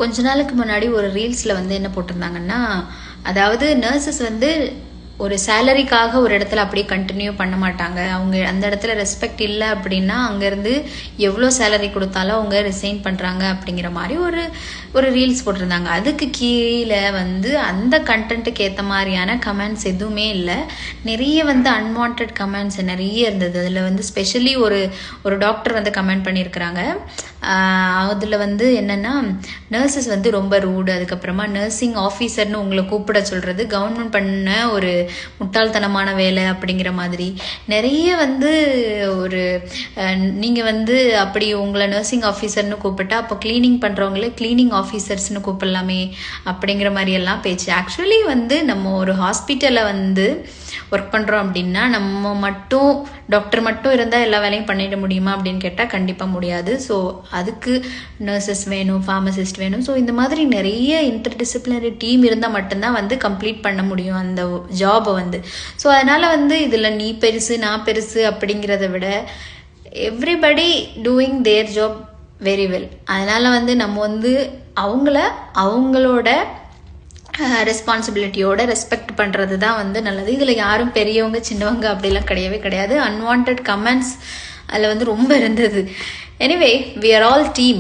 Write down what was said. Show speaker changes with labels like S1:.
S1: கொஞ்ச நாளுக்கு முன்னாடி ஒரு ரீல்ஸில் வந்து என்ன போட்டிருந்தாங்கன்னா, அதாவது நர்சஸ் வந்து ஒரு சேலரிக்காக ஒரு இடத்துல அப்படியே கண்டினியூ பண்ண மாட்டாங்க. அவங்க அந்த இடத்துல ரெஸ்பெக்ட் இல்லை அப்படின்னா அங்கேருந்து எவ்வளோ சேலரி கொடுத்தாலும் அவங்க ரிசைன் பண்ணுறாங்க அப்படிங்கிற மாதிரி ஒரு ரீல்ஸ் போட்டிருந்தாங்க. அதுக்கு கீழே வந்து அந்த கண்டென்ட்டுக்கு ஏற்ற மாதிரியான கமெண்ட்ஸ் எதுவுமே இல்லை. நிறைய வந்து அன்வான்ட் கமெண்ட்ஸ் நிறைய இருந்தது. அதில் வந்து ஸ்பெஷலி ஒரு டாக்டர் வந்து கமெண்ட் பண்ணியிருக்கிறாங்க. அதில் வந்து என்னென்னா, நர்சஸ் வந்து ரொம்ப ரூடு, அதுக்கப்புறமா நர்சிங் ஆஃபீஸர்னு உங்களை கூப்பிட சொல்கிறது கவர்மெண்ட் பண்ண ஒரு முட்டாள்தனமான வேலை அப்படிங்கிற மாதிரி நிறைய வந்து நீங்கள் வந்து அப்படி உங்களை நர்சிங் ஆஃபீஸர்னு கூப்பிட்டா அப்போ கிளீனிங் பண்ணுறவங்கள கிளீனிங் ஆஃபீஸர்ஸ்னு கூப்பிடலாமே அப்படிங்கிற மாதிரி எல்லாம் பேச்சு. ஆக்சுவலி வந்து நம்ம ஒரு ஹாஸ்பிட்டலில் வந்து ஒர்க் பண்ணுறோம் அப்படின்னா நம்ம மட்டும் டாக்டர் மட்டும் இருந்தால் எல்லா வேலையும் பண்ணிட முடியுமா அப்படின்னு கேட்டால் கண்டிப்பாக முடியாது. ஸோ அதுக்கு நர்சஸ் வேணும், ஃபார்மசிஸ்ட் வேணும். ஸோ இந்த மாதிரி நிறைய இன்டர்டிசிப்ளினரி டீம் இருந்தால் மட்டும்தான் வந்து கம்ப்ளீட் பண்ண முடியும் அந்த ஜாபை வந்து. ஸோ அதனால் வந்து இதில் நீ பெருசு நான் பெருசு அப்படிங்கிறத விட எவ்ரிபடி டூயிங் தேர் ஜாப் வெரி வெல். அதனால் வந்து நம்ம வந்து அவங்களோட ரெஸ்பான்சிபிலிட்டியோட ரெஸ்பெக்ட் பண்ணுறது தான் வந்து நல்லது. இதில் யாரும் பெரியவங்க சின்னவங்க அப்படிலாம் கிடையவே கிடையாது. அன்வான்ட் கமெண்ட்ஸ் அதில் வந்து ரொம்ப இருந்தது. Anyway, we are all team.